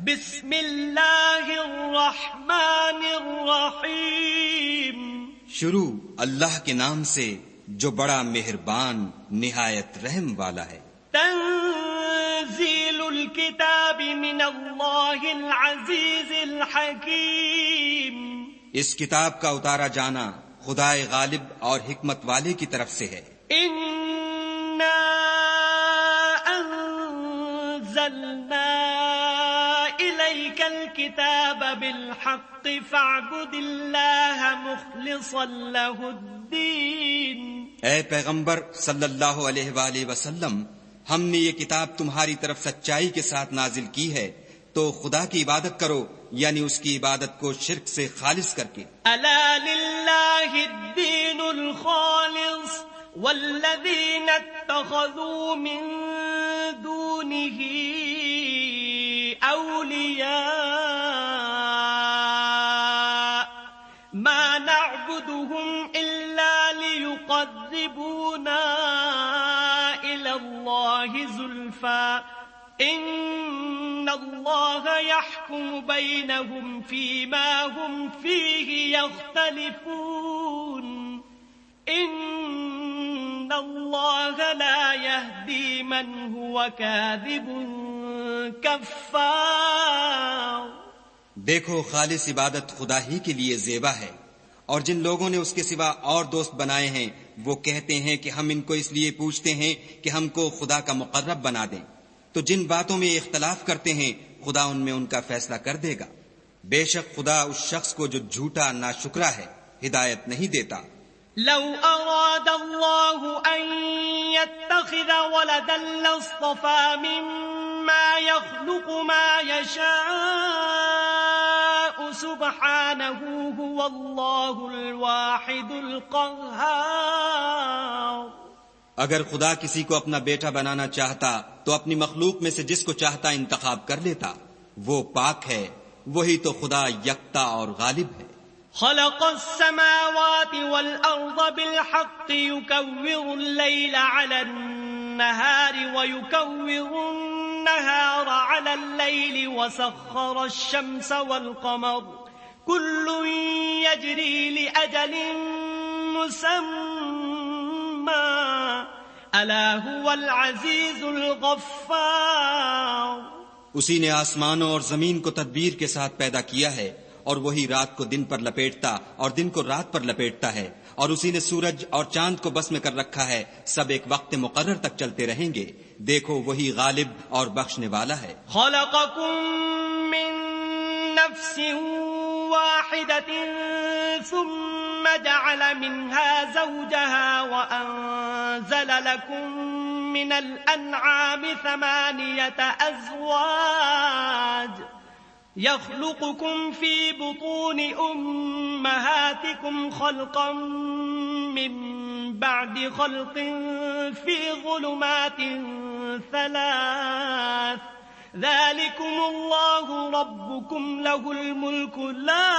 بسم اللہ الرحمن الرحیم، شروع اللہ کے نام سے جو بڑا مہربان نہایت رحم والا ہے۔ تنزیل الکتاب من اللہ العزیز الحکیم، اس کتاب کا اتارا جانا خدائے غالب اور حکمت والے کی طرف سے ہے۔ انا انزلنا الیک الکتاب بالحق فاعبد اللہ مخلصا لہ الدین۔ اے پیغمبر صلی اللہ علیہ وآلہ وسلم، ہم نے یہ کتاب تمہاری طرف سچائی کے ساتھ نازل کی ہے، تو خدا کی عبادت کرو، یعنی اس کی عبادت کو شرک سے خالص کر کے۔ الا للہ الدین الخالص والذین اتخذوا من دونہ اولیاء ما نعبدهم الا ليقربونا الى اللہ زلفا ان اللہ يحكم بينهم فيما هم فيه يختلفون ان اللہ لا يهدي من هو كاذب کفار۔ دیکھو، خالص عبادت خدا ہی کے لیے زیبا ہے، اور جن لوگوں نے اس کے سوا اور دوست بنائے ہیں وہ کہتے ہیں کہ ہم ان کو اس لیے پوچھتے ہیں کہ ہم کو خدا کا مقرب بنا دیں، تو جن باتوں میں اختلاف کرتے ہیں خدا ان میں ان کا فیصلہ کر دے گا۔ بے شک خدا اس شخص کو جو جھوٹا ناشکرا ہے ہدایت نہیں دیتا۔ لو اراد اللہ ان يتخذ ولدا لاصطفى مما يخلق ما يشاء سبحانه هو اللہ الواحد القہار۔ اگر خدا کسی کو اپنا بیٹا بنانا چاہتا تو اپنی مخلوق میں سے جس کو چاہتا انتخاب کر لیتا، وہ پاک ہے، وہی تو خدا یکتا اور غالب ہے۔ خلق السماوات والأرض بالحق يكور الليل على النهار ويكور النهار على الليل وسخر الشمس والقمر كل يجري لأجل مسمى ألا هو العزيز الغفار۔ اسی نے آسمانوں اور زمین کو تدبیر کے ساتھ پیدا کیا ہے، اور وہی رات کو دن پر لپیٹتا اور دن کو رات پر لپیٹتا ہے، اور اسی نے سورج اور چاند کو بس میں کر رکھا ہے، سب ایک وقت مقرر تک چلتے رہیں گے۔ دیکھو، وہی غالب اور بخشنے والا ہے۔ خلقکم من نفس واحدة ثم جعل منها زوجها وأنزل لكم من الأنعام 8 أزواج يخلقكم في بطون أمهاتكم خلقا من بعد خلق في ظلمات 3 ذلكم الله ربكم له الملك لا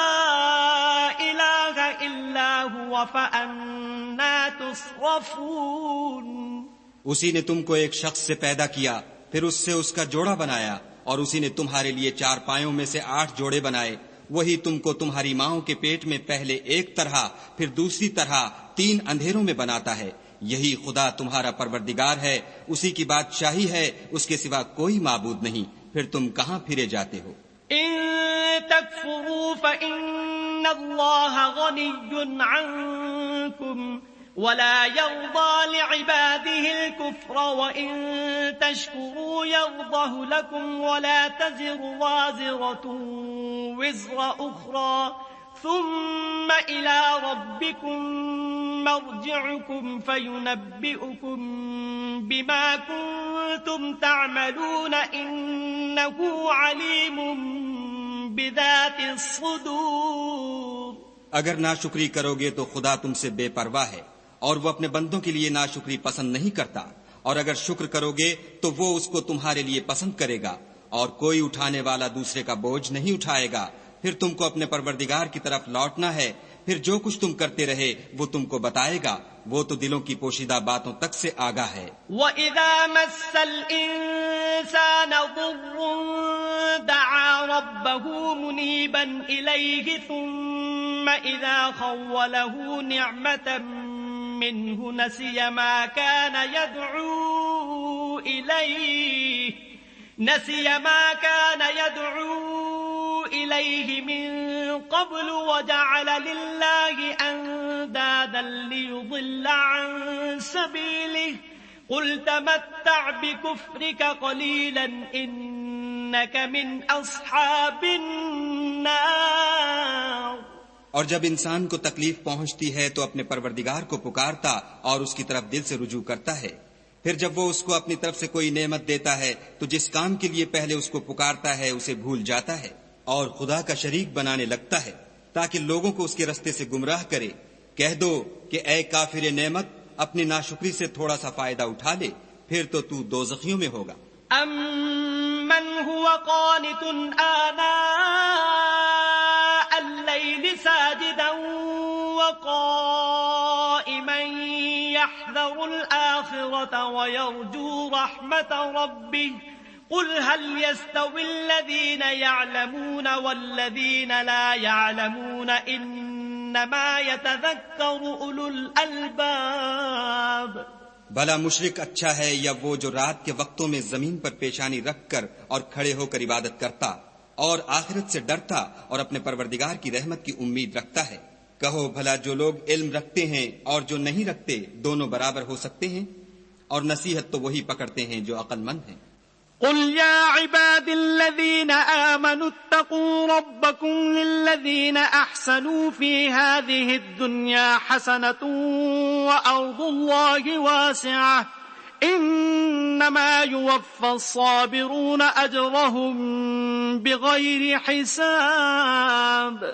إله إلا هو فأنا تصرفون۔ اسی نے تم کو ایک شخص سے پیدا کیا، پھر اس سے اس کا جوڑا بنایا، اور اسی نے تمہارے لیے 4 پایوں میں سے 8 جوڑے بنائے۔ وہی تم کو تمہاری ماؤں کے پیٹ میں پہلے ایک طرح پھر دوسری طرح 3 اندھیروں میں بناتا ہے۔ یہی خدا تمہارا پروردگار ہے، اسی کی بادشاہی ہے، اس کے سوا کوئی معبود نہیں، پھر تم کہاں پھرے جاتے ہو؟ ان تکفروا فإن اللہ غنی عنکم ولا يرضى لعباده الكفر وإن تشكروا يرضه لكم ولا تزر وازرة وزر أخرى ثم إلى ربكم مرجعكم فينبئكم بما كنتم تعملون إنه عليم بذات الصدور۔ اگر ناشکری کرو گے تو خدا تم سے بے پرواہ ہے، اور وہ اپنے بندوں کے لیے ناشکری پسند نہیں کرتا، اور اگر شکر کرو گے تو وہ اس کو تمہارے لیے پسند کرے گا، اور کوئی اٹھانے والا دوسرے کا بوجھ نہیں اٹھائے گا۔ پھر تم کو اپنے پروردگار کی طرف لوٹنا ہے، پھر جو کچھ تم کرتے رہے وہ تم کو بتائے گا، وہ تو دلوں کی پوشیدہ باتوں تک سے آگاہ ہے۔ وَإِذَا مَسَّ الْإِنسَانَ ضُرٌّ دَعَا ربه منيبا إليه ثم إذا خوله نعمة منه نسي ما كان يدعو إليه من قبل وجعل لله أندادا ليضل عن سبيله قل تمتع بكفرك قليلا إنك من أصحاب النار. اور جب انسان کو تکلیف پہنچتی ہے تو اپنے پروردگار کو پکارتا اور اس کی طرف دل سے رجوع کرتا ہے. پھر جب وہ اس کو اپنی طرف سے کوئی نعمت دیتا ہے تو جس کام کے لیے پہلے اس کو پکارتا ہے اسے بھول جاتا ہے اور خدا کا شریک بنانے لگتا ہے تاکہ لوگوں کو اس کے رستے سے گمراہ کرے. کہہ دو کہ اے کافر نعمت اپنی ناشکری سے تھوڑا سا فائدہ اٹھا لے پھر تو دوزخیوں میں ہوگا. امن هو قانت آناء الليل ساجدا وقائما يحذر الآخرة ويرجو رحمة ربه قل هل يستوي الذين يعلمون والذين لا يعلمون إنما يتذكر أولو الألباب. بھلا مشرک اچھا ہے یا وہ جو رات کے وقتوں میں زمین پر پیشانی رکھ کر اور کھڑے ہو کر عبادت کرتا اور آخرت سے ڈرتا اور اپنے پروردگار کی رحمت کی امید رکھتا ہے. کہو بھلا جو لوگ علم رکھتے ہیں اور جو نہیں رکھتے دونوں برابر ہو سکتے ہیں؟ اور نصیحت تو وہی پکڑتے ہیں جو عقل مند ہیں. قل يا عباد الذين آمنوا اتقوا ربكم للذين أحسنوا في هذه الدنيا حسنة وأرض الله واسعة إنما يوفى الصابرون أجرهم بغير حساب.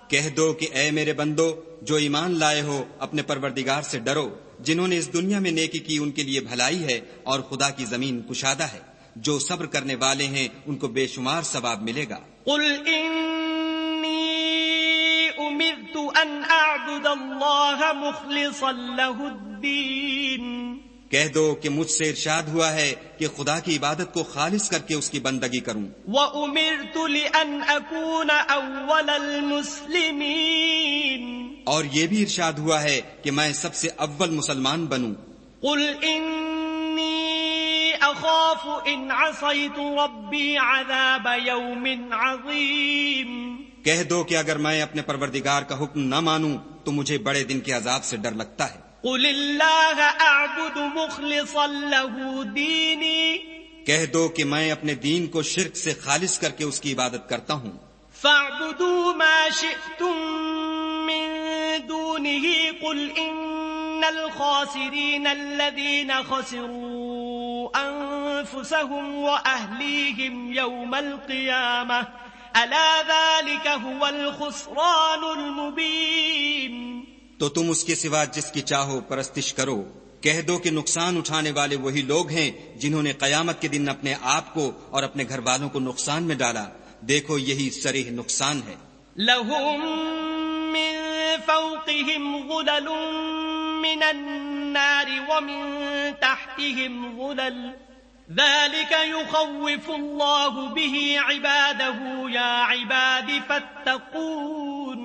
کہہ دو کہ اے میرے بندو جو ایمان لائے ہو اپنے پروردگار سے ڈرو. جنہوں نے اس دنیا میں نیکی کی ان کے لیے بھلائی ہے اور خدا کی زمین کشادہ ہے. جو صبر کرنے والے ہیں ان کو بے شمار ثواب ملے گا. قل انی امرت ان اعبد اللہ مخلصا له الدین. کہہ دو کہ مجھ سے ارشاد ہوا ہے کہ خدا کی عبادت کو خالص کر کے اس کی بندگی کروں. وَأُمِرْتُ لِأَنْ أَكُونَ أَوَّلَ الْمُسْلِمِينَ. اور یہ بھی ارشاد ہوا ہے کہ میں سب سے اول مسلمان بنوں. قُلْ إِنِّي أَخَافُ إِنْ عَصَيْتُ رَبِّي عَذَابَ يَوْمٍ عَظِيمٍ. کہہ دو کہ اگر میں اپنے پروردگار کا حکم نہ مانوں تو مجھے بڑے دن کے عذاب سے ڈر لگتا ہے. قُلِ اللَّهَ أَعْبُدُ مُخْلِصًا لَهُ دِينِي. کہہ دو کہ میں اپنے دین کو شرک سے خالص کر کے اس کی عبادت کرتا ہوں. فَاعْبُدُوا مَا شِئْتُم مِّن دُونِهِ قُلْ إِنَّ الْخَاسِرِينَ الَّذِينَ خَسِرُوا أَنفُسَهُمْ وَأَهْلِيهِمْ يَوْمَ الْقِيَامَةِ أَلَا ذَلِكَ هُوَ الْخُسْرَانُ الْمُبِينُ. تو تم اس کے سوا جس کی چاہو پرستش کرو. کہہ دو کہ نقصان اٹھانے والے وہی لوگ ہیں جنہوں نے قیامت کے دن اپنے آپ کو اور اپنے گھر والوں کو نقصان میں ڈالا. دیکھو یہی صریح نقصان ہے. لَهُم مِّن فَوْقِهِمْ غُلَلٌ مِّنَ النَّارِ وَمِن تَحْتِهِمْ غُلَلٌ ذَلِكَ يُخَوِّفُ اللَّهُ بِهِ عِبَادَهُ يَا عِبَادِ فَاتَّقُونِ.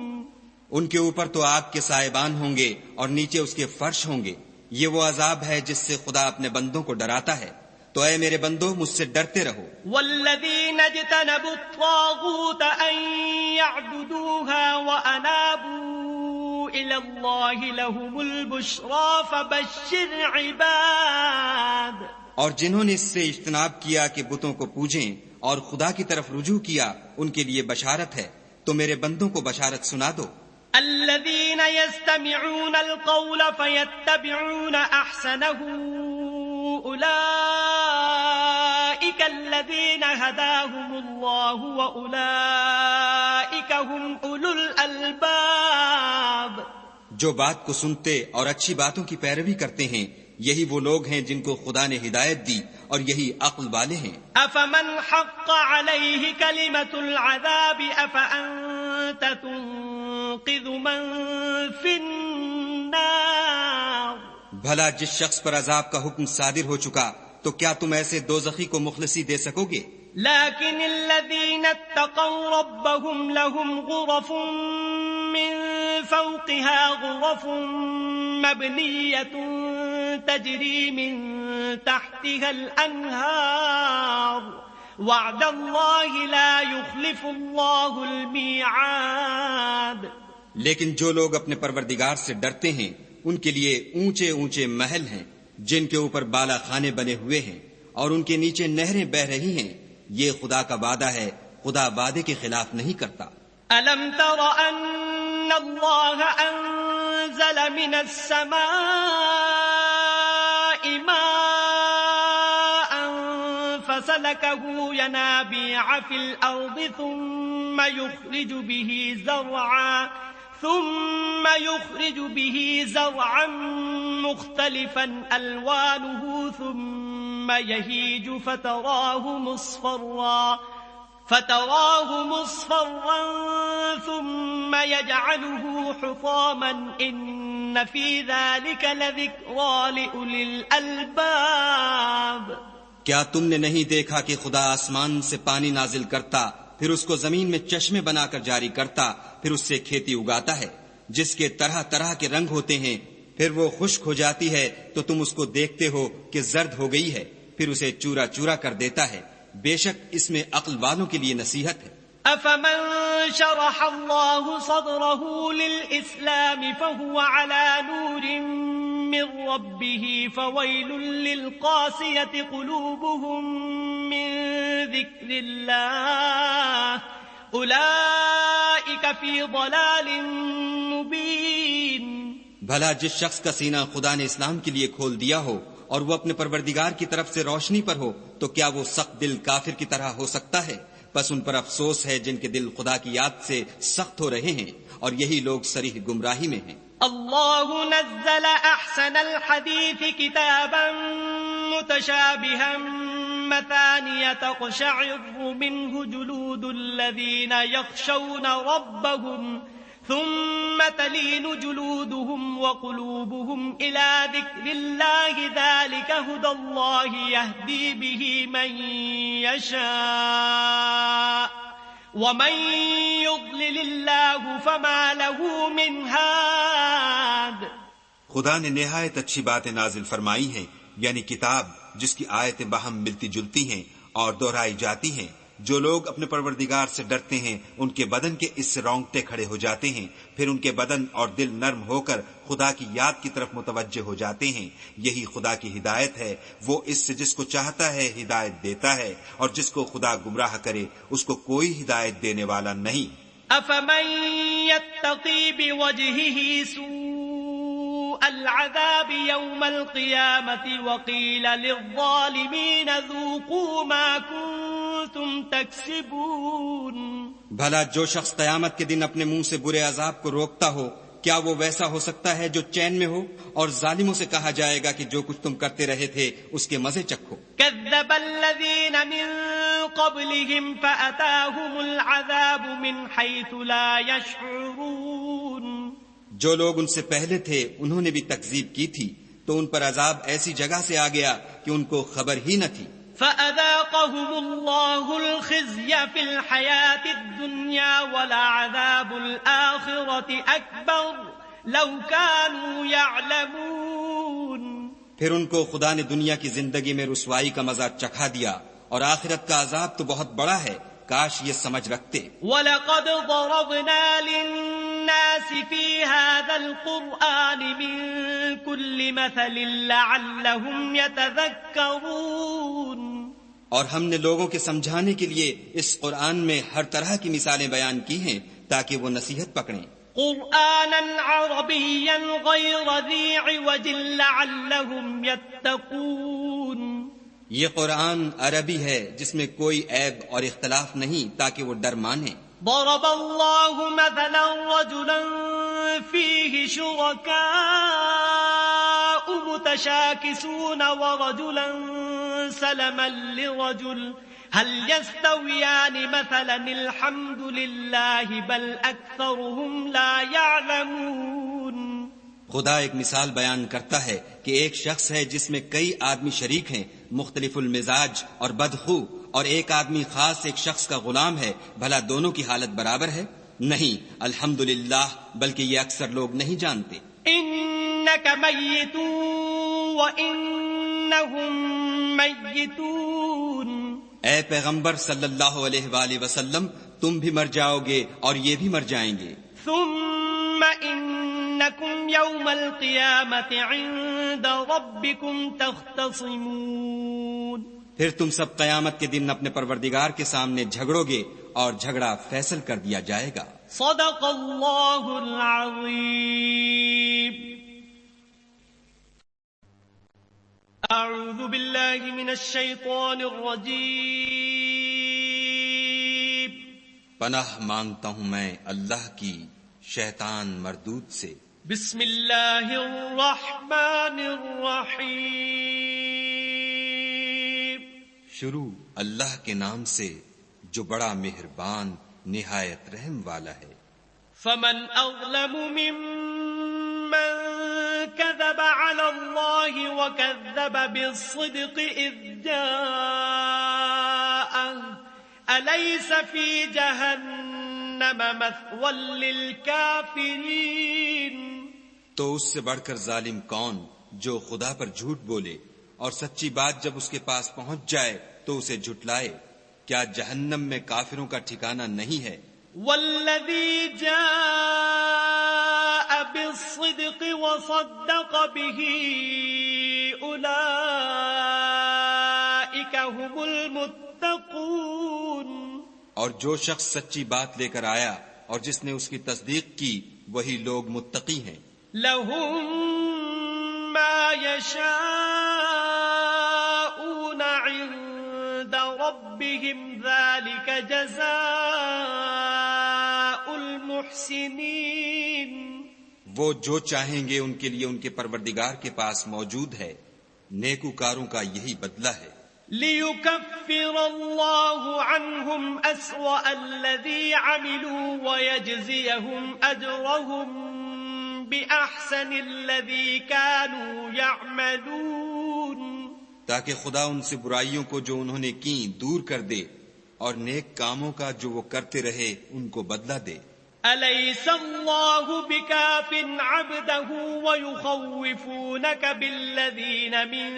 ان کے اوپر تو آگ کے سائبان ہوں گے اور نیچے اس کے فرش ہوں گے. یہ وہ عذاب ہے جس سے خدا اپنے بندوں کو ڈراتا ہے. تو اے میرے بندو مجھ سے ڈرتے رہو. والذین اجتنبوا الطاغوت ان يعبدوها وانابوا الى اللہ لهم البشرى فبشر عباد. اور جنہوں نے اس سے اجتناب کیا کہ بتوں کو پوجیں اور خدا کی طرف رجوع کیا ان کے لیے بشارت ہے. تو میرے بندوں کو بشارت سنا دو. الذين يستمعون القول فيتبعون احسنه اولئك الذين هداهم الله واولئك هم اولو الالباب. جو بات کو سنتے اور اچھی باتوں کی پیروی کرتے ہیں یہی وہ لوگ ہیں جن کو خدا نے ہدایت دی اور یہی عقل والے ہیں. افمن حق عليه كلمة العذاب افانت تنقذ من في النار. بھلا جس شخص پر عذاب کا حکم صادر ہو چکا تو کیا تم ایسے دوزخی کو مخلصی دے سکو گے؟ لكن الذين اتقوا ربهم لهم غرف من فوقها غرف مبنية تجري من تحتها الأنهار وعد الله لا يخلف الله الميعاد. لیکن جو لوگ اپنے پروردگار سے ڈرتے ہیں ان کے لیے اونچے اونچے محل ہیں جن کے اوپر بالا خانے بنے ہوئے ہیں اور ان کے نیچے نہریں بہ رہی ہیں. یہ خدا کا وعدہ ہے، خدا وعدے کے خلاف نہیں کرتا. ألم تر أن الله أنزل من السماء ماء فسلكه ينابيع في الأرض ثم يخرج به زرعا مختلفا ألوانه ثم يهيج فتراه مصفرا ثم يجعله حطاما إن في ذلك لذكرى لأولي الألباب. کیا تم نے نہیں دیکھا کہ خدا آسمان سے پانی نازل کرتا، پھر اس کو زمین میں چشمے بنا کر جاری کرتا، پھر اس سے کھیتی اگاتا ہے جس کے طرح طرح کے رنگ ہوتے ہیں، پھر وہ خشک ہو جاتی ہے تو تم اس کو دیکھتے ہو کہ زرد ہو گئی ہے، پھر اسے چورا چورا کر دیتا ہے. بے شک اس میں عقل والوں کے لیے نصیحت ہے. أفمن شرح الله صدره للإسلام فهو على نور من ربه فويل للقاسية قلوبهم من ذكر الله أولئك في ضلال مبين. بھلا جس شخص کا سینہ خدا نے اسلام کے لیے کھول دیا ہو اور وہ اپنے پروردگار کی طرف سے روشنی پر ہو تو کیا وہ سخت دل کافر کی طرح ہو سکتا ہے؟ بس ان پر افسوس ہے جن کے دل خدا کی یاد سے سخت ہو رہے ہیں اور یہی لوگ صریح گمراہی میں ہیں. اللہ نزل احسن الحدیث کتابا متشابها مثانیہ تقشعر منه جلود الذین یخشون ربهم ثم تلين جلودهم وقلوبهم إلى ذكر الله ذلك هدى الله يهدي به من يشاء ومن يضلل الله فما له من هاد. خدا نے نہایت اچھی باتیں نازل فرمائی ہیں، یعنی کتاب جس کی آیتیں باہم ملتی جلتی ہیں اور دہرائی جاتی ہیں. جو لوگ اپنے پروردگار سے ڈرتے ہیں ان کے بدن کے اس سے رونگٹے کھڑے ہو جاتے ہیں، پھر ان کے بدن اور دل نرم ہو کر خدا کی یاد کی طرف متوجہ ہو جاتے ہیں. یہی خدا کی ہدایت ہے، وہ اس سے جس کو چاہتا ہے ہدایت دیتا ہے اور جس کو خدا گمراہ کرے اس کو کوئی ہدایت دینے والا نہیں. افمن يتقي بوجهه سوء العذاب يوم القيامة وقيل للظالمين ذوقوا ما كنتم تكسبون. بھلا جو شخص قیامت کے دن اپنے منہ سے برے عذاب کو روکتا ہو کیا وہ ویسا ہو سکتا ہے جو چین میں ہو؟ اور ظالموں سے کہا جائے گا کہ جو کچھ تم کرتے رہے تھے اس کے مزے چکھو. كذب الذين من قبلهم فأتاهم العذاب من حيث لا يشعرون. جو لوگ ان سے پہلے تھے انہوں نے بھی تکذیب کی تھی تو ان پر عذاب ایسی جگہ سے آ گیا کہ ان کو خبر ہی نہ تھی. فأذاقهم الله الخزي في الحياة الدنيا ولعذاب الآخرة أكبر لو كانوا يعلمون. پھر ان کو خدا نے دنیا کی زندگی میں رسوائی کا مزہ چکھا دیا اور آخرت کا عذاب تو بہت بڑا ہے، کاش یہ سمجھ رکھتے. وَلَقَدْ ضَرَبْنَا لِلنَّاسِ فِي هَذَا الْقُرْآنِ مِنْ كُلِّ مَثَلٍ لَعَلَّهُمْ يَتَذَكَّرُونَ. اور ہم نے لوگوں کے سمجھانے کے لیے اس قرآن میں ہر طرح کی مثالیں بیان کی ہیں تاکہ وہ نصیحت پکڑیں. قرآناً عربيا غير ذي عوج لعلهم يتقون. یہ قرآن عربی ہے جس میں کوئی عیب اور اختلاف نہیں تاکہ وہ ڈر مانیں. ضرب الله مثلا رجلا فيه شركاء متشاكسون ورجلا سلما لرجل هل يستويان مثلا الحمد لله بل أكثرهم لا يعلمون. خدا ایک مثال بیان کرتا ہے کہ ایک شخص ہے جس میں کئی آدمی شریک ہیں، مختلف المزاج اور بدخو، اور ایک آدمی خاص ایک شخص کا غلام ہے، بھلا دونوں کی حالت برابر ہے؟ نہیں، الحمدللہ، بلکہ یہ اکثر لوگ نہیں جانتے۔ انک میت وانہم میتون، اے پیغمبر صلی اللہ علیہ وآلہ وسلم، تم بھی مر جاؤ گے اور یہ بھی مر جائیں گے۔ ثم انکم یوم القیامت عند ربکم تختصمون، پھر تم سب قیامت کے دن اپنے پروردگار کے سامنے جھگڑو گے اور جھگڑا فیصل کر دیا جائے گا۔ صدق اللہ العظیم۔ اعوذ باللہ من الشیطان الرجیم۔ پناہ مانگتا ہوں میں اللہ کی شیطان مردود سے۔ بسم اللہ الرحمن الرحیم۔ شروع اللہ کے نام سے جو بڑا مہربان نہایت رحم والا ہے۔ فمن اظلم ممن كذب على الله وكذب بالصدق إذ جاءه أليس في جهنم مثوى للكافرين، تو اس سے بڑھ کر ظالم کون جو خدا پر جھوٹ بولے اور سچی بات جب اس کے پاس پہنچ جائے تو اسے جھٹلائے؟ کیا جہنم میں کافروں کا ٹھکانہ نہیں ہے؟ والذي جاء بالصدق وصدق به أولئك هم المتقون، اور جو شخص سچی بات لے کر آیا اور جس نے اس کی تصدیق کی وہی لوگ متقی ہیں۔ لهم ما يشاءون عند ربهم ذلك جزاء المحسنين، وہ جو چاہیں گے ان کے لیے ان کے پروردگار کے پاس موجود ہے، نیکوکاروں کا یہی بدلہ ہے۔ ليكفر الله عنهم أسوأ الذي عملوا ويجزيهم أجرهم بأحسن الذي كانوا يعملون، تاکہ خدا ان سے برائیوں کو جو انہوں نے کی دور کر دے اور نیک کاموں کا جو وہ کرتے رہے ان کو بدلہ دے۔ أليس الله بكاف عبده ويخوفونك بالذين من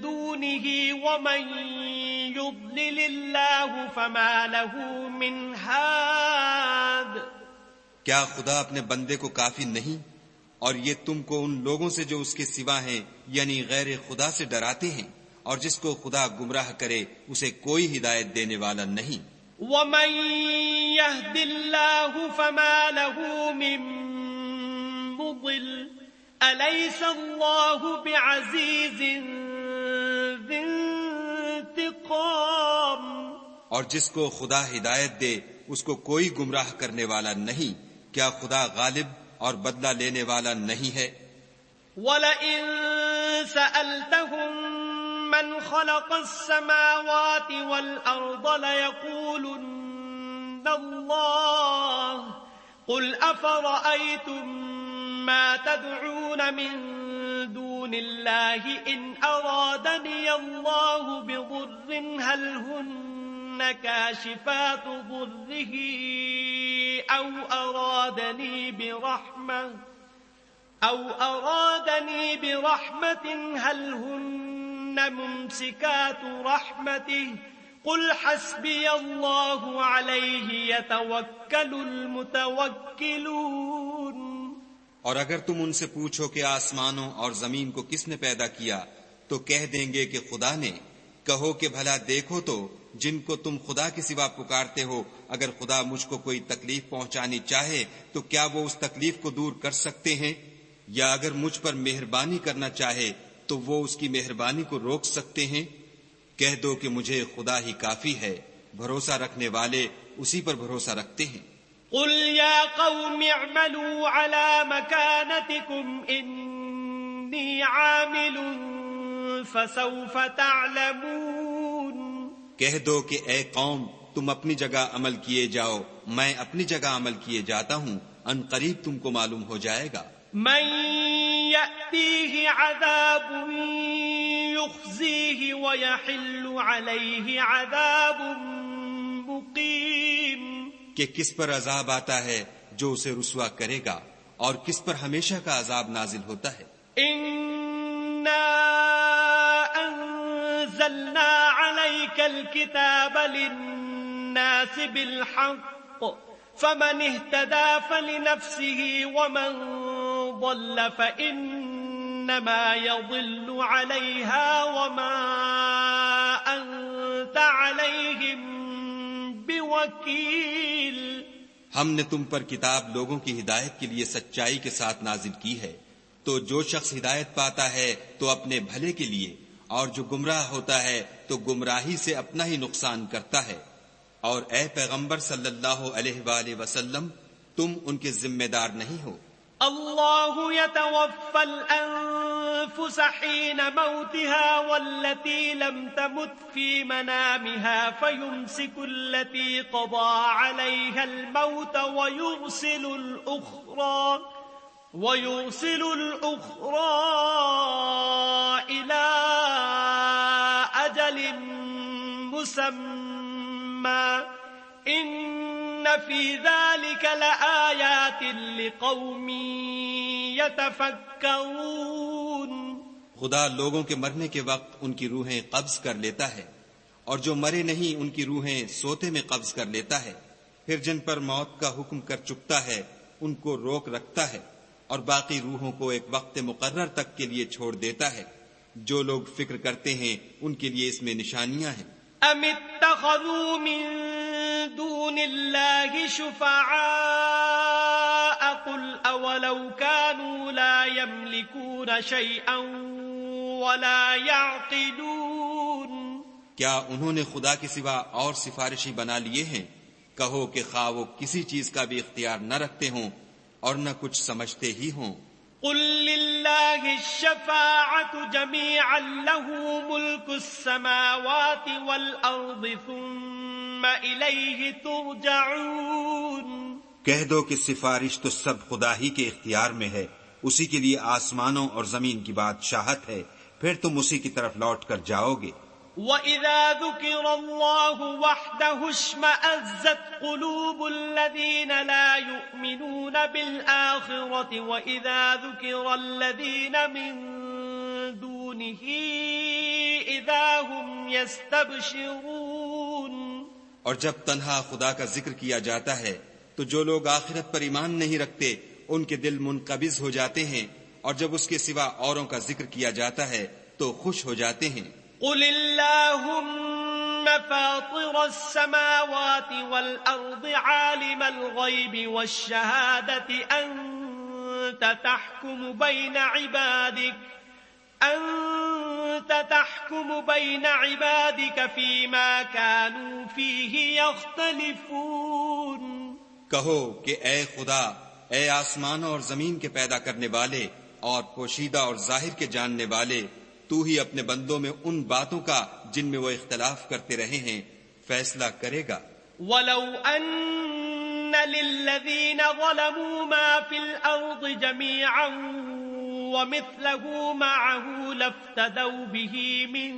دونه ومن يضلل الله فما له من هاد، کیا خدا اپنے بندے کو کافی نہیں اور یہ تم کو ان لوگوں سے جو اس کے سوا ہیں یعنی غیر خدا سے ڈراتے ہیں، اور جس کو خدا گمراہ کرے اسے کوئی ہدایت دینے والا نہیں۔ ومن يهد الله فما له من مضل أليس الله بعزيز ذي انتقام، اور جس کو خدا ہدایت دے اس کو کوئی گمراہ کرنے والا نہیں، کیا خدا غالب اور بدلہ لینے والا نہیں ہے؟ وَلَئِن سَأَلْتَهُم من خلق السماوات والأرض ليقولن الله قل أفرأيتم ما تدعون من دون الله إن أرادني الله بضر هل هن كاشفات ضره أو أرادني برحمة هل هن ممسكات رحمته قل حسبي الله عليه يتوكل المتوكلون۔ اور اگر تم ان سے پوچھو کہ آسمانوں اور زمین کو کس نے پیدا کیا تو کہہ دیں گے کہ خدا نے۔ کہو کہ بھلا دیکھو تو جن کو تم خدا کے سوا پکارتے ہو، اگر خدا مجھ کو کوئی تکلیف پہنچانی چاہے تو کیا وہ اس تکلیف کو دور کر سکتے ہیں؟ یا اگر مجھ پر مہربانی کرنا چاہے تو وہ اس کی مہربانی کو روک سکتے ہیں؟ کہہ دو کہ مجھے خدا ہی کافی ہے، بھروسہ رکھنے والے اسی پر بھروسہ رکھتے ہیں۔ قل يا قوم اعملوا على مكانتكم إني عامل فسوف تعلمون، کہہ دو کہ اے قوم تم اپنی جگہ عمل کیے جاؤ، میں اپنی جگہ عمل کیے جاتا ہوں، ان قریب تم کو معلوم ہو جائے گا۔ من يأتيه عذاب يخزيه ويحل عليه عذاب مقيم کہ کس پر عذاب آتا ہے جو اسے رسوا کرے گا اور کس پر ہمیشہ کا عذاب نازل ہوتا ہے. إنا أنزلنا عليك الكتاب للناس بالحق فمن اهتدى فلنفسه ومن ضل فإنما يضل عليها وما أنت عليهم بوكيل. ہم نے تم پر کتاب لوگوں کی ہدایت کے لیے سچائی کے ساتھ نازل کی ہے، تو جو شخص ہدایت پاتا ہے تو اپنے بھلے کے لیے، اور جو گمراہ ہوتا ہے تو گمراہی سے اپنا ہی نقصان کرتا ہے. اور اے پیغمبر صلی اللہ علیہ وآلہ وسلم، تم ان کے ذمہ دار نہیں ہو. اللہ يتوفى الأنفس حين موتها والتي لم تمت في منامها فيمسك التي قضى عليها الموت ويرسل الأخرى إلى أجل مسمى إن في ذلك لآيات لقوم يتفكرون. خدا لوگوں کے مرنے کے وقت ان کی روحیں قبض کر لیتا ہے، اور جو مرے نہیں ان کی روحیں سوتے میں قبض کر لیتا ہے. پھر جن پر موت کا حکم کر چکتا ہے ان کو روک رکھتا ہے، اور باقی روحوں کو ایک وقت مقرر تک کے لیے چھوڑ دیتا ہے. جو لوگ فکر کرتے ہیں ان کے لیے اس میں نشانیاں ہیں. ام اتخذوا من دون الله شفعاء قل اولو كانوا لا يملكون شيئا ولا يعقلون. کیا انہوں نے خدا کے سوا اور سفارشی بنا لیے ہیں؟ کہو کہ خواہ وہ کسی چیز کا بھی اختیار نہ رکھتے ہوں اور نہ کچھ سمجھتے ہی ہوں. قل للہ الشفاعة جميعا له ملك السماوات والأرض ثم إليه ترجعون. کہہ دو کہ سفارش تو سب خدا ہی کے اختیار میں ہے، اسی کے لیے آسمانوں اور زمین کی بادشاہت ہے، پھر تم اسی کی طرف لوٹ کر جاؤ گے. وَإِذَا ذُكِرَ اللَّهُ وَحْدَهُ اشْمَأَزَّتْ قُلُوبُ الَّذِينَ لَا يُؤْمِنُونَ بِالْآخِرَةِ وَإِذَا ذُكِرَ الَّذِينَ مِن دُونِهِ إِذَا هُمْ يَسْتَبْشِرُونَ. اور جب تنہا خدا کا ذکر کیا جاتا ہے تو جو لوگ آخرت پر ایمان نہیں رکھتے ان کے دل منقبض ہو جاتے ہیں، اور جب اس کے سوا اوروں کا ذکر کیا جاتا ہے تو خوش ہو جاتے ہیں. قل اللهم فاطر السماوات والأرض عالم الغيب والشهادة أنت تحكم بين عبادك فيما كانوا فيه يختلفون. کہو کہ اے خدا، اے آسمان اور زمین کے پیدا کرنے والے اور پوشیدہ اور ظاہر کے جاننے والے، تو ہی اپنے بندوں میں ان باتوں کا جن میں وہ اختلاف کرتے رہے ہیں فیصلہ کرے گا. وَلَوْ أَنَّ لِلَّذِينَ ظَلَمُوا مَا فِي الْأَرْضِ جَمِيعًا وَمِثْلَهُ مَعَهُ لَافْتَدَوْا بِهِ مِن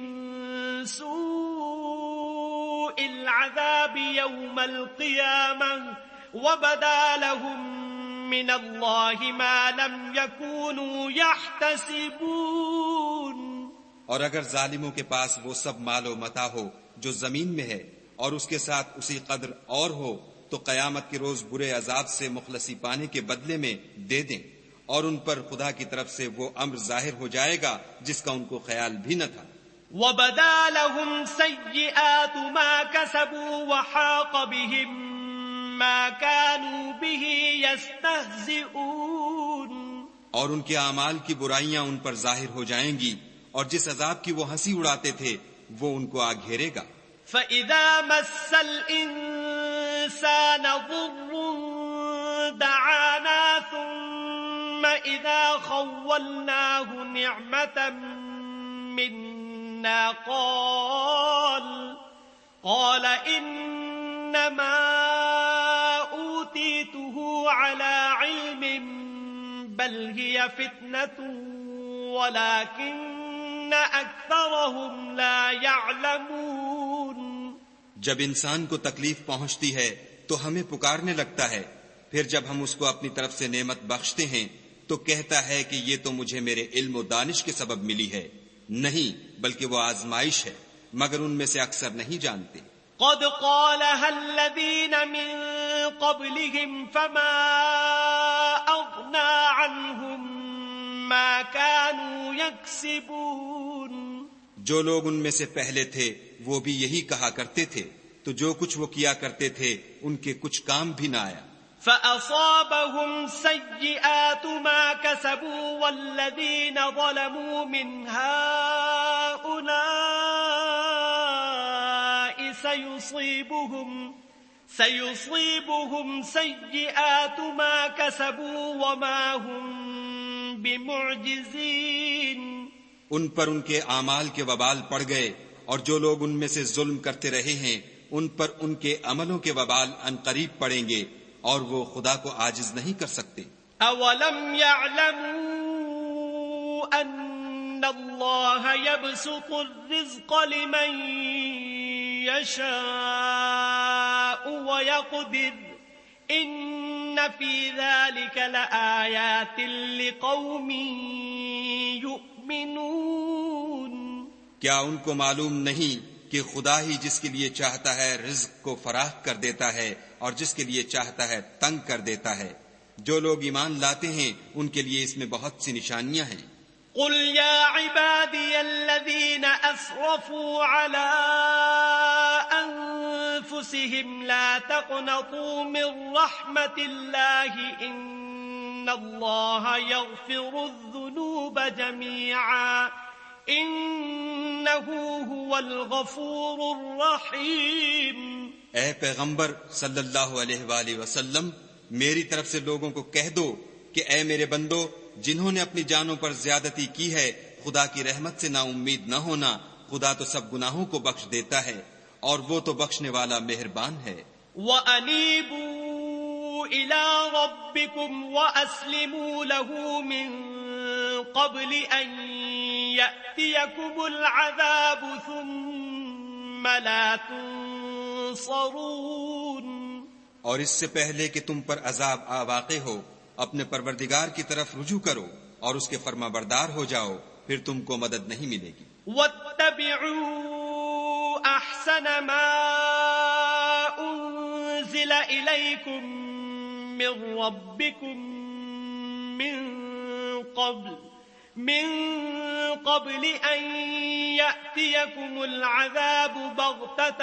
سُوءِ الْعَذَابِ يَوْمَ الْقِيَامَةِ وَبَدَا لَهُم مِّنَ اللَّهِ مَا لَمْ يَكُونُوا يَحْتَسِبُونَ. اور اگر ظالموں کے پاس وہ سب مال و متاع ہو جو زمین میں ہے اور اس کے ساتھ اسی قدر اور ہو تو قیامت کے روز برے عذاب سے مخلصی پانے کے بدلے میں دے دیں، اور ان پر خدا کی طرف سے وہ امر ظاہر ہو جائے گا جس کا ان کو خیال بھی نہ تھا. وَبَدَا لَهُمْ سَيِّئَاتُ مَا كَسَبُوا وَحَاقَ بِهِم مَّا كَانُوا بِهِ يَسْتَهْزِئُونَ. اور ان کے اعمال کی برائیاں ان پر ظاہر ہو جائیں گی، اور جس عذاب کی وہ ہنسی اڑاتے تھے وہ ان کو آ گھیرے گا. فَإِذَا مَسَّ الْإِنسَانَ ضُرٌّ دَعَانَا ثُمَّ إِذَا خَوَّلْنَاهُ نِعْمَةً مِنَّا قَالَ إِنَّمَا أُوتِيتُهُ عَلَى عِلْمٍ بَلْ هِيَ فِتْنَةٌ ولكن أكثرهم لا يعلمون. جب انسان کو تکلیف پہنچتی ہے تو ہمیں پکارنے لگتا ہے، پھر جب ہم اس کو اپنی طرف سے نعمت بخشتے ہیں تو کہتا ہے کہ یہ تو مجھے میرے علم و دانش کے سبب ملی ہے. نہیں، بلکہ وہ آزمائش ہے، مگر ان میں سے اکثر نہیں جانتے. قد قالها الذين من قبلهم فما أغنى عنهم ما كانوا يكسبون. جو لوگ ان میں سے پہلے تھے وہ بھی یہی کہا کرتے تھے، تو جو کچھ وہ کیا کرتے تھے ان کے کچھ کام بھی نہ آیا. فأصابهم سيئات ما كسبوا والذين ظلموا من هؤلاء سيصيبهم سيئات ما كسبوا وما هم بمعجزين. ان پر ان کے اعمال کے وبال پڑ گئے، اور جو لوگ ان میں سے ظلم کرتے رہے ہیں ان پر ان کے عملوں کے وبال عنقریب پڑیں گے، اور وہ خدا کو عاجز نہیں کر سکتے. اولم يعلموا ان اللہ يبسط الرزق لمن يشاء ويقدر ان في ذلك لآیات لقوم یؤمنون. کیا ان کو معلوم نہیں کہ خدا ہی جس کے لیے چاہتا ہے رزق کو فراخ کر دیتا ہے اور جس کے لیے چاہتا ہے تنگ کر دیتا ہے. جو لوگ ایمان لاتے ہیں ان کے لیے اس میں بہت سی نشانیاں ہیں. قل يا عبادي الذين أسرفوا على أنفسهم لا تقنطوا من رحمة الله إن الله يغفر الذنوب جميعا إنه هو الغفور الرحيم. اے پیغمبر صلی اللہ علیہ وآلہ وسلم، میری طرف سے لوگوں کو کہہ دو کہ اے میرے بندو، جنہوں نے اپنی جانوں پر زیادتی کی ہے خدا کی رحمت سے نا امید نہ ہونا. خدا تو سب گناہوں کو بخش دیتا ہے اور وہ تو بخشنے والا مہربان ہے. وَأَنِيبُوا إِلَىٰ رَبِّكُمْ وَأَسْلِمُوا لَهُ مِن قَبْلِ أَن يَأْتِيَكُمُ الْعَذَابُ ثُمَّ لَا تُنصَرُونَ. اور اس سے پہلے کہ تم پر عذاب واقع ہو اپنے پروردگار کی طرف رجوع کرو اور اس کے فرما بردار ہو جاؤ، پھر تم کو مدد نہیں ملے گی. وَاتَّبِعُوا أَحْسَنَ مَا أُنزِلَ إِلَيْكُم مِّن رَّبِّكُم مِّن قَبْلِ أَن يَأْتِيَكُمُ الْعَذَابُ بَغْتَةً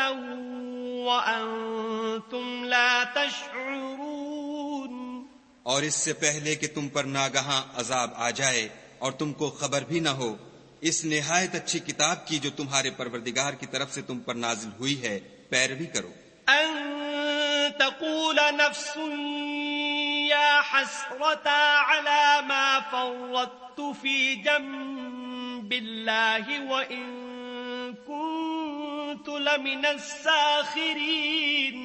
وَأَنتُمْ لَا تَشْعُرُونَ. اور اس سے پہلے کہ تم پر ناگہاں عذاب آ جائے اور تم کو خبر بھی نہ ہو، اس نہایت اچھی کتاب کی جو تمہارے پروردگار کی طرف سے تم پر نازل ہوئی ہے پیروی کرو. ان تقول نفس یا حسرتا علی ما فرطت فی جنب اللہ وان کنت لمن الساخرین.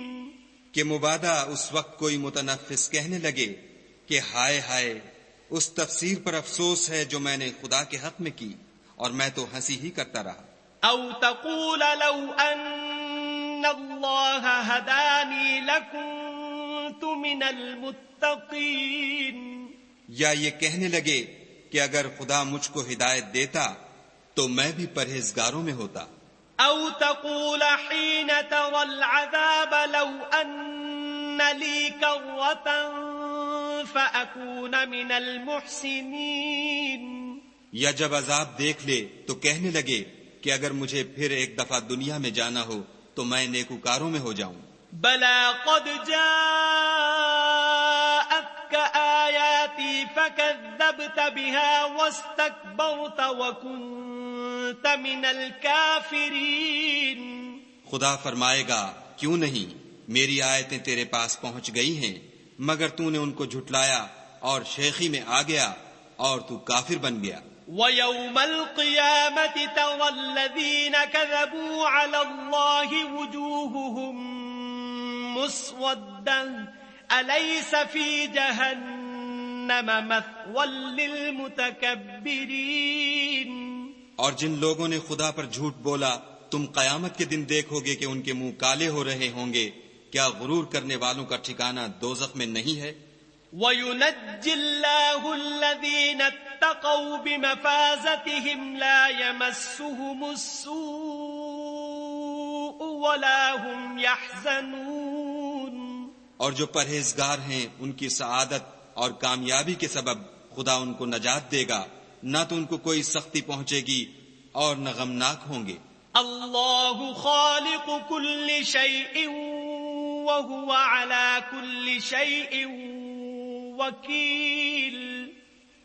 کہ مبادا اس وقت کوئی متنفس کہنے لگے کہ ہائے ہائے، اس تفسیر پر افسوس ہے جو میں نے خدا کے حق میں کی، اور میں تو ہنسی ہی کرتا رہا. او تقول لو ان اللہ ہدانی لکنت من المتقین. یا یہ کہنے لگے کہ اگر خدا مجھ کو ہدایت دیتا تو میں بھی پرہیزگاروں میں ہوتا. او تقول حين ترى العذاب لو ان لي كرة فأكون من المحسنين. یا جب عذاب دیکھ لے تو کہنے لگے کہ اگر مجھے پھر ایک دفعہ دنیا میں جانا ہو تو میں نیکوکاروں میں ہو جاؤں. بلى قد جاءتك آياتي فكذبت بها واستكبرت وكنت من الكافرين. خدا فرمائے گا کیوں نہیں، میری آیتیں تیرے پاس پہنچ گئی ہیں مگر تو نے ان کو جھٹلایا اور شیخی میں آ گیا اور تو کافر بن گیا. وَيَوْمَ الْقِيَامَةِ تَرَى الَّذِينَ كَذَبُوا عَلَى اللَّهِ وُجُوهُهُمْ مُسْوَدَّةٌ أَلَيْسَ فِي جَهَنَّمَ مثوى للمتكبرين. اور جن لوگوں نے خدا پر جھوٹ بولا تم قیامت کے دن دیکھو گے کہ ان کے منہ کالے ہو رہے ہوں گے. کیا غرور کرنے والوں کا ٹھکانہ دوزخ میں نہیں ہے؟ وَيُنَجِّي اللَّهُ الَّذِينَ اتَّقَوْا بِمَفَازَتِهِمْ لَا يَمَسُّهُمُ السُّوءُ وَلَا هُمْ يَحْزَنُونَ. اور جو پرہیزگار ہیں ان کی سعادت اور کامیابی کے سبب خدا ان کو نجات دے گا، نہ تو ان کو کوئی سختی پہنچے گی اور نہ غمناک ہوں گے. اللہ خالق كل شيء وهو على كل شيء وكيل.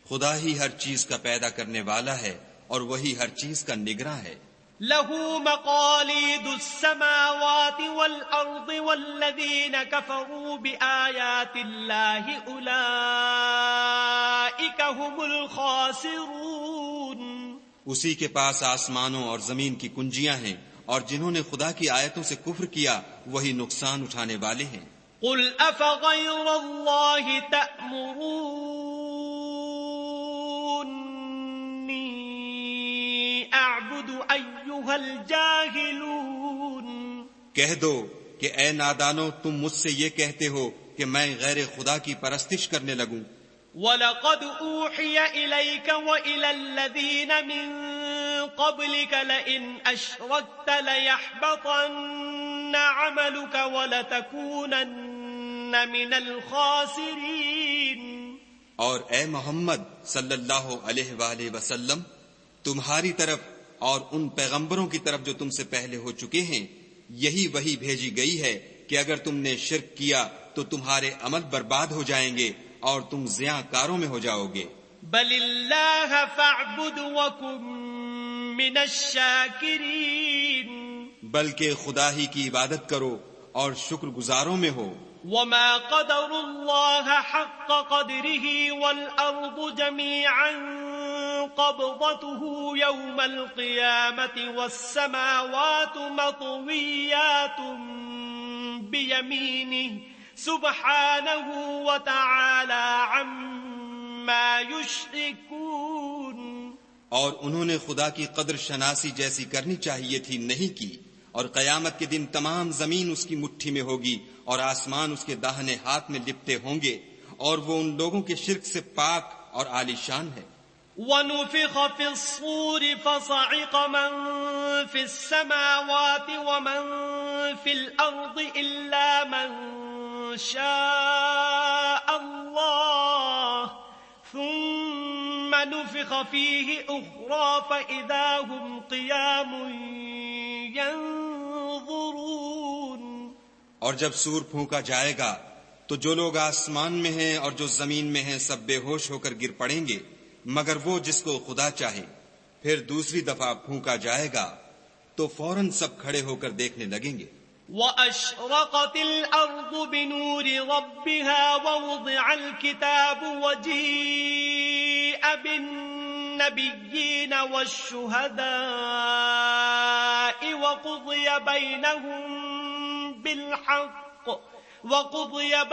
خدا ہی ہر چیز کا پیدا کرنے والا ہے اور وہی ہر چیز کا نگراں ہے. له مقاليد السماوات والأرض والذين كفروا بآيات الله أولئك هم الخاسرون. اسی کے پاس آسمانوں اور زمین کی کنجیاں ہیں، اور جنہوں نے خدا کی آیتوں سے کفر کیا وہی نقصان اٹھانے والے ہیں. قل افغیر اللہ تأمرونی اعبد ایہا الجاہلون. کہہ دو کہ اے نادانو تم مجھ سے یہ کہتے ہو کہ میں غیر خدا کی پرستش کرنے لگوں. وَلَقَدْ أُوحِيَ إِلَيْكَ وَإِلَى الَّذِينَ مِن قَبْلِكَ لَئِنْ أَشْرَكْتَ لَيَحْبَطَنَّ عَمَلُكَ وَلَتَكُونَنَّ مِنَ الْخَاسِرِينَ. اور اے محمد صلی اللہ علیہ وآلہ وسلم، تمہاری طرف اور ان پیغمبروں کی طرف جو تم سے پہلے ہو چکے ہیں یہی وحی بھیجی گئی ہے کہ اگر تم نے شرک کیا تو تمہارے عمل برباد ہو جائیں گے اور تم زیاں کاروں میں ہو جاؤ گے. بل اللہ فاعبد وکن من الشاکرین. بلکہ خدا ہی کی عبادت کرو اور شکر گزاروں میں ہو. وما قدر اللہ حق قدره والارض جميعا قبضته يوم القيامة والسماوات مطويات بيمينه سبحانه وتعالى عما يشركون. اور انہوں نے خدا کی قدر شناسی جیسی کرنی چاہیے تھی نہیں کی، اور قیامت کے دن تمام زمین اس کی مٹھی میں ہوگی اور آسمان اس کے داہنے ہاتھ میں لپٹے ہوں گے، اور وہ ان لوگوں کے شرک سے پاک اور عالی شان ہے. وَنُفِخَ فِي الصُّورِ فَصَعِقَ مَن فِي السَّمَاوَاتِ وَمَن فِي الْأَرْضِ إِلَّا مَن شَاءَ اللَّهُ ثُمَّ نُفِخَ فِيهِ أُخْرَى فَإِذَا هُمْ قِيَامٌ يَنظُرُونَ. اور جب سور پھونکا جائے گا تو جو لوگ آسمان میں ہیں اور جو زمین میں ہیں سب بے ہوش ہو کر گر پڑیں گے مگر وہ جس کو خدا چاہے. پھر دوسری دفعہ پھونکا جائے گا تو فوراً سب کھڑے ہو کر دیکھنے لگیں گے. وَأَشْرَقَتِ الْأَرْضُ بِنُورِ رَبِّهَا وَوُضِعَ الْكِتَابُ وَجِيءَ بِالنَّبِيِّينَ وَالشُّهَدَاءِ وَقُضِيَ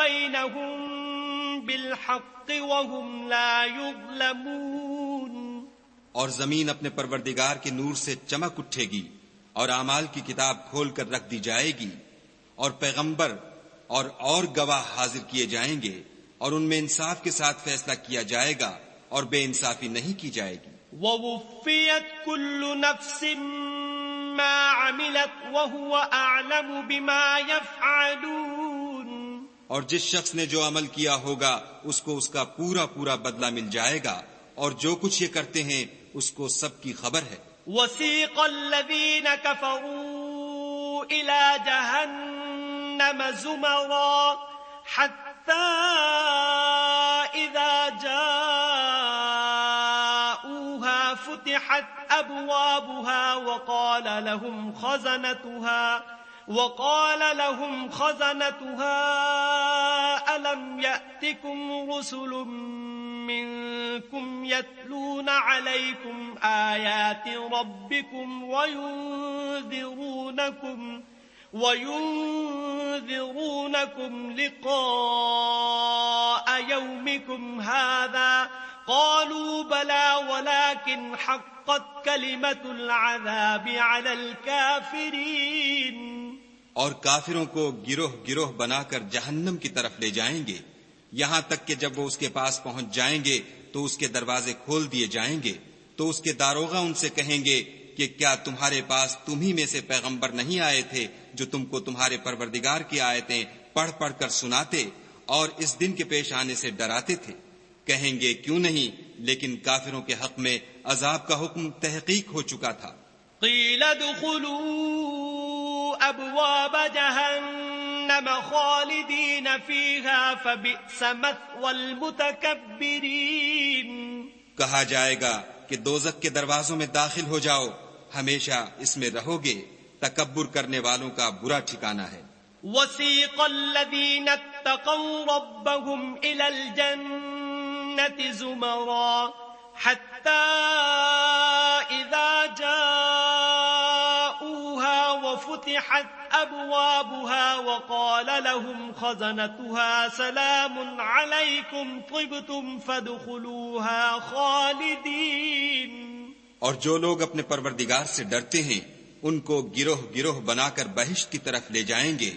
بَيْنَهُم بِالْحَقِّ وَهُمْ لَا يُظْلَمُونَ. اور زمین اپنے پروردگار کے نور سے چمک اٹھے گی اور اعمال کی کتاب کھول کر رکھ دی جائے گی، اور پیغمبر اور گواہ حاضر کیے جائیں گے، اور ان میں انصاف کے ساتھ فیصلہ کیا جائے گا اور بے انصافی نہیں کی جائے گی. وَوُفِّيَتْ كُلُّ نَفْسٍ مَّا عَمِلَتْ وَهُوَ أَعْلَمُ بِمَا يَفْعَلُونَ. اور جس شخص نے جو عمل کیا ہوگا اس کو اس کا پورا پورا بدلہ مل جائے گا، اور جو کچھ یہ کرتے ہیں اس کو سب کی خبر ہے. وَسِيقَ الَّذِينَ كَفَرُوا إِلَى جَهَنَّمَ زُمَرًا حَتَّى إِذَا جَاءُوهَا فُتِحَتْ أَبْوَابُهَا وقال لهم خزنتها ألم يأتكم رسل منكم يتلون عليكم آيات ربكم وينذرونكم لقاء يومكم ربكم هذا قالوا بلى ولكن حقت كلمة العذاب على الكافرين. اور کافروں کو گروہ گروہ بنا کر جہنم کی طرف لے جائیں گے، یہاں تک کہ جب وہ اس کے پاس پہنچ جائیں گے تو اس کے دروازے کھول دیے جائیں گے، تو اس کے داروغہ ان سے کہیں گے کہ کیا تمہارے پاس تم ہی میں سے پیغمبر نہیں آئے تھے جو تم کو تمہارے پروردگار کی آیتیں پڑھ پڑھ کر سناتے اور اس دن کے پیش آنے سے ڈراتے تھے؟ کہیں گے کیوں نہیں، لیکن کافروں کے حق میں عذاب کا حکم تحقیق ہو چکا تھا. قیل ادخلوا ابواب جہنم خالدین فیہا فبئس مثوى المتکبرین. کہا جائے گا کہ دوزخ کے دروازوں میں داخل ہو جاؤ، ہمیشہ اس میں رہو گے، تکبر کرنے والوں کا برا ٹھکانہ ہے. وسیق الذین اتقوا ربهم الى الجنة زمرا حتى اذا جاءوها وفتحت ابوابها وقال لهم خزنتها سلام عليكم طبتم فادخلوها خالدین. اور جو لوگ اپنے پروردگار سے ڈرتے ہیں ان کو گروہ گروہ بنا کر بہشت کی طرف لے جائیں گے،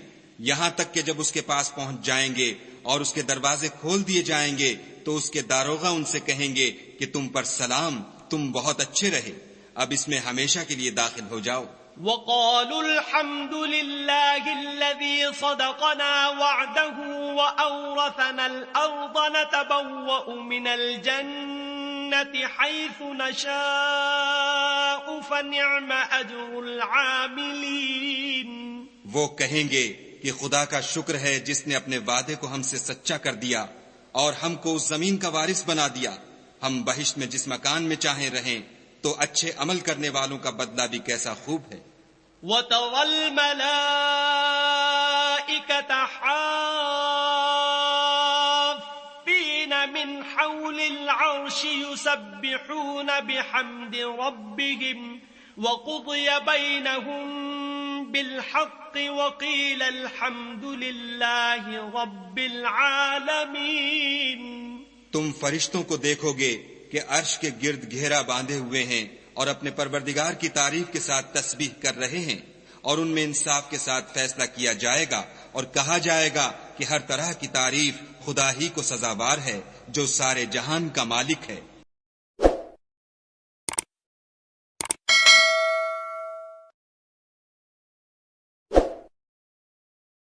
یہاں تک کہ جب اس کے پاس پہنچ جائیں گے اور اس کے دروازے کھول دیے جائیں گے تو اس کے داروغہ ان سے کہیں گے کہ تم پر سلام، تم بہت اچھے رہے، اب اس میں ہمیشہ کے لیے داخل ہو جاؤ. وقالوا الحمد لله الذي صدقنا وعده وأورثنا الأرض نتبوأ من الجنة حيث نشاء فنعم أجر العاملين. وہ کہیں گے کہ خدا کا شکر ہے جس نے اپنے وعدے کو ہم سے سچا کر دیا اور ہم کو اس زمین کا وارث بنا دیا، ہم بہشت میں جس مکان میں چاہیں رہیں، تو اچھے عمل کرنے والوں کا بدلہ بھی کیسا خوب ہے. وَتَرَى الْمَلَائِكَةَ حَافِّينَ مِنْ حَوْلِ الْعَرْشِ يُسَبِّحُونَ بِحَمْدِ رَبِّهِمْ وَقُضِيَ بَيْنَهُمْ بِالْحَقِّ وَقِيلَ الْحَمْدُ لِلَّهِ رَبِّ الْعَالَمِينَ. تم فرشتوں کو دیکھو گے کہ عرش کے گرد گھیرا باندھے ہوئے ہیں اور اپنے پروردگار کی تعریف کے ساتھ تسبیح کر رہے ہیں، اور ان میں انصاف کے ساتھ فیصلہ کیا جائے گا اور کہا جائے گا کہ ہر طرح کی تعریف خدا ہی کو سزاوار ہے جو سارے جہان کا مالک ہے.